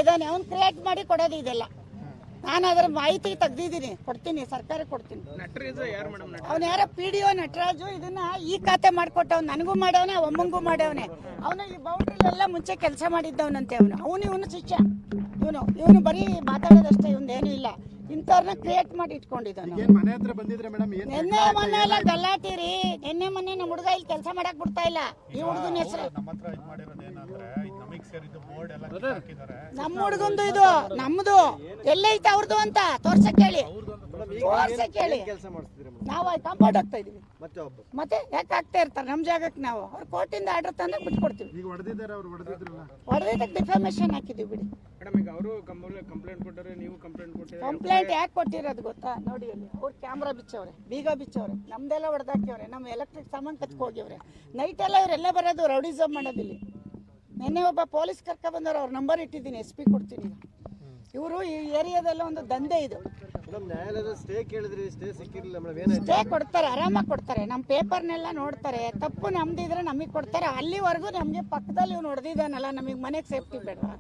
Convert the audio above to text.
ಇದಾನೆ ಅವ್ನು ಕ್ರಿಯೇಟ್ ಮಾಡಿ ಕೊಡೋದು ಇದೆಲ್ಲ. ನಾನು ಅದರ ಮಾಹಿತಿ ತೆಗ್ದಿದ್ದೀನಿ, ಕೊಡ್ತೀನಿ, ಸರ್ಕಾರಕ್ಕೆ ಕೊಡ್ತೀನಿ. ಅವ್ನು ಯಾರ PDO ನಟರಾಜು ಇದನ್ನ ಈ ಖಾತೆ ಮಾಡ್ಕೊಟ್ಟವ್, ನನಗೂ ಮಾಡವನೆ, ಒಮ್ಮಂಗೂ ಮಾಡವನೆ. ಅವನು ಈ ಬೌಂಡ್ರಿಲೆಲ್ಲ ಮುಂಚೆ ಕೆಲಸ ಮಾಡಿದ್ದವನಂತೆ. ಅವನು ಇವನು ಶಿಷ್ಯ. ಇವನು ಬರೀ ಮಾತಾಡೋದಷ್ಟೇ, ಇವನೇನು ಇಲ್ಲ. ಇಂಥವ್ರನ್ನ ಕ್ರಿಯೇಟ್ ಮಾಡಿ ಇಟ್ಕೊಂಡಿದ್ದಾನೆ. ನಿನ್ನೆ ಮೊನ್ನೆ ಎಲ್ಲ ಗಲಾಟಿರಿ. ನಿನ್ನೆ ಮೊನ್ನೆ ನಮ್ಮ ಹುಡುಗ ಇಲ್ಲಿ ಕೆಲಸ ಮಾಡಕ್ ಬಿಡ್ತಾ ಇಲ್ಲ. ಈ ಹುಡುಗನ ಹೆಸರು ನಮ್ಮ ಹುಡುಗಂದು, ಇದು ನಮ್ದು. ಎಲ್ಲೈತೆ ಅವ್ರದ್ದು ಅಂತ ತೋರ್ಸಕ್ ಹೇಳಿ. ನಾವು ಕಾಂಪೌಂಡ್ ಆಗ್ತಾ ಇದೀವಿ. ಮತ್ತೆ ಯಾಕೆ ಆಗ್ತಾ ಇರ್ತಾರೆ ನಮ್ಮ ಜಾಗಕ್ಕೆ? ನಾವು ಅವ್ರ ಕೋರ್ಟಿಂದ ಆರ್ಡರ್ ತಂದ್ರೆ ಬಿಟ್ಕೊಡ್ತೀವಿ. ಹೊಡೆದಿದ್ದಕ್ಕೆ ಡಿಫಾಮೇಶನ್ ಹಾಕಿದೀವಿ ಬಿಡಿ. ಕಂಪ್ಲೇಂಟ್ ಯಾಕೆ ಕೊಟ್ಟಿರೋದು ಗೊತ್ತಾ? ನೋಡಿ ಅಲ್ಲಿ ಅವ್ರು ಕ್ಯಾಮ್ರಾ ಬಿಚ್ಚವ್ರೆ, ಬೀಗ ಬಿಚ್ಚವ್ರೆ, ನಮ್ದೆಲ್ಲ ಹೊಡೆದಾಕ್ಯವ್ರೆ, ನಮ್ಮ ಎಲೆಕ್ಟ್ರಿಕ್ ಸಾಮಾನು ಕತ್ಕೋಗ್ಯವ್ರೆ. ನೈಟ್ ಎಲ್ಲ ಇವರೆಲ್ಲ ಬರೋದು ರೌಡಿಸಮ್ ಮಾಡೋದಿಲ್ಲಿ. ನಿನ್ನೆ ಒಬ್ಬ ಪೊಲೀಸ್ ಕರ್ಕ ಬಂದವ್ರು, ಅವ್ರ ನಂಬರ್ ಇಟ್ಟಿದ್ದೀನಿ, SP ಕೊಡ್ತೀನಿ. ಇವರು ಈ ಏರಿಯಾದಲ್ಲ ಒಂದು ದಂಧೆ ಇದು. ಸ್ಟೇ ಕೊಡ್ತಾರೆ, ಆರಾಮಾಗಿ ಕೊಡ್ತಾರೆ. ನಮ್ಮ ಪೇಪರ್ನೆಲ್ಲ ನೋಡ್ತಾರೆ. ತಪ್ಪು ನಮ್ದಿದ್ರೆ ನಮಗೆ ಕೊಡ್ತಾರೆ. ಅಲ್ಲಿವರೆಗೂ ನಮಗೆ ಪಕ್ಕದಲ್ಲಿ ಇವ್ನು ಹೊಡೆದಿದ್ದಾನಲ್ಲ, ನಮಗೆ ಮನೆಗೆ ಸೇಫ್ಟಿ ಬೇಡ.